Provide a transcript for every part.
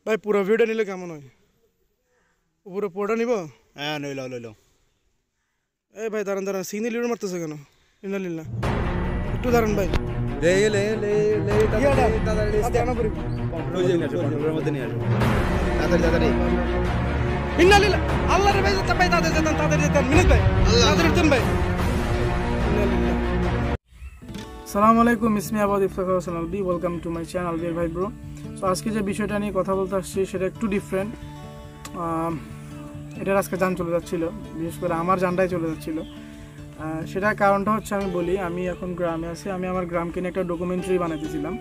ভাই পুরো ভিডিও নিলে কেমন হয়? উপরে পুরোটা নিব? হ্যাঁ লইল। এই ভাই দাঁড়ান দাঁড়ান, সিগন্যাল লিডার মারতেছে কেন? ইন্নালিল্লাহ, একটু দাঁড়ান ভাই। লে দাঁড়ানো করি কন্ট্রোলের মধ্যে নিয়ে আসো তাড়াতাড়ি ইন্নালিল্লাহ। আল্লাহ রে ভাই, ভাই তাদের যেতেন মিনিট ভাই, তাদের যেতেন ভাই। আসসালামু আলাইকুম, ইসমি আবাদ Iftekhar Hossain Albi, welcome to my channel Albi ভাই ব্রো। তো আজকে যে বিষয়টা নিয়ে কথা বলতে আসছি সেটা একটু ডিফারেন্ট। এটার আজকে যান চলে যাচ্ছিল, বিশেষ করে আমার যানটাই চলে যাচ্ছিল। সেটার কারণটা হচ্ছে, আমি বলি, আমি এখন গ্রামে আছি। আমি আমার গ্রামকে নিয়ে একটা ডকুমেন্টারি বানাতেছিলাম।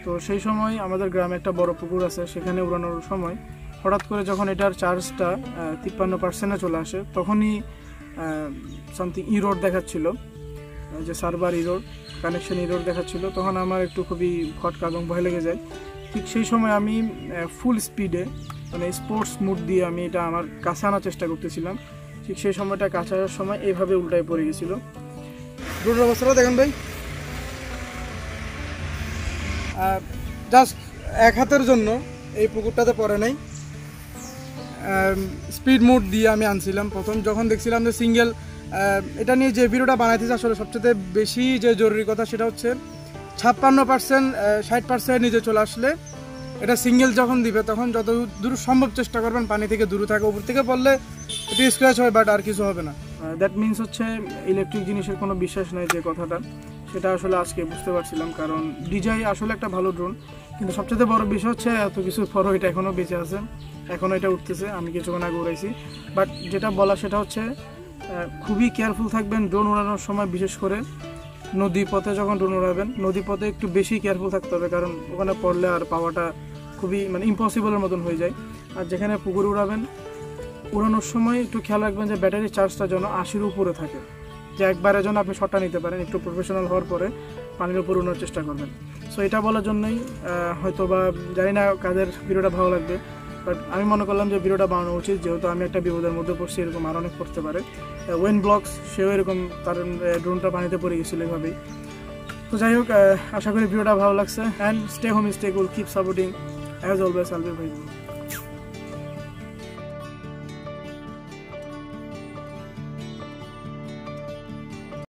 তো সেই সময় আমাদের গ্রামে একটা বড় পুকুর আছে, সেখানে উড়ানোর সময় হঠাৎ করে যখন এটার চার্জটা 53% চলে আসে, তখনই সামথিং ইরোড দেখাচ্ছিল, যে সার্ভার ইরোড, কানেকশন ইরোড দেখাচ্ছিল। তখন আমার একটু খুবই খটকা এবং ভয় লেগে যায়। ঠিক সেই সময় আমি ফুল স্পিডে, মানে স্পোর্টস মুড দিয়ে আমি এটা আমার কাছে আনার চেষ্টা করতেছিলাম। ঠিক সেই সময়টা কাছে আসার সময় এইভাবে উল্টায় পড়ে গেছিল। রোডের অবস্থাটা দেখেন ভাই, জাস্ট এক হাতের জন্য এই পুকুরটাতে পড়ে নাই। স্পিড মোড দিয়ে আমি আনছিলাম। প্রথম যখন দেখছিলাম যে সিঙ্গেল, এটা নিয়ে যে ভিডিওটা বানাইতেছে, আসলে সবচেয়ে বেশি যে জরুরি কথা সেটা হচ্ছে 56%, 60% নিচে চলে আসলে এটা সিঙ্গেল যখন দিবে, তখন যত দূর সম্ভব চেষ্টা করবেন পানি থেকে দূরে থাকে। উপর থেকে পড়লে একটু স্ক্র্যাচ হয়, বাট আর কিছু হবে না। দ্যাট মিনস হচ্ছে ইলেকট্রিক জিনিসের কোনো বিশ্বাস নেই, যে কথাটা, সেটা আসলে আজকে বুঝতে পারছিলাম। কারণ ডিজাই আসলে একটা ভালো ড্রোন, কিন্তু সবচেয়ে বড় বিষয় হচ্ছে এত কিছু পরও এটা এখনও বেঁচে আছে, এখনও এটা উঠতেছে। আমি কিছুক্ষণ আগে উড়াইছি। বাট যেটা বলা সেটা হচ্ছে খুবই কেয়ারফুল থাকবেন ড্রোন উড়ানোর সময়। বিশেষ করে নদী পথে যখন ড্রোন উড়াবেন, নদী পথে একটু বেশি কেয়ারফুল থাকতে হবে, কারণ ওখানে পড়লে আর পাওয়াটা খুবই ইম্পসিবলের মতন হয়ে যায়। আর যেখানে পুকুরে উড়াবেন, উড়ানোর সময় একটু খেয়াল রাখবেন যে ব্যাটারির চার্জটা যেন 80-র উপরে থাকে, যে একবারের জন্য আপনি শটটা নিতে পারেন। একটু প্রফেশনাল হওয়ার পরে পানির উপর উড়ানোর চেষ্টা করবেন। সো এটা বলার জন্যই হয়তো বা, জানি না কাদের ভিডিওটা ভালো লাগবে, বাট আমি মনে করলাম যে ভিডিওটা বানানো উচিত, যেহেতু আমি একটা বিপদের মধ্যে পড়ছি। এরকম আর অনেক করতে পারে। ওয়েন ব্লগস, সেও এরকম তার ড্রোনটা পানিতে পড়ে গেছিলো এভাবেই। তো যাই হোক, আশা করি ভিডিওটা ভালো লাগছে। And stay home, stay cool, keep supporting as always Albi ভাই।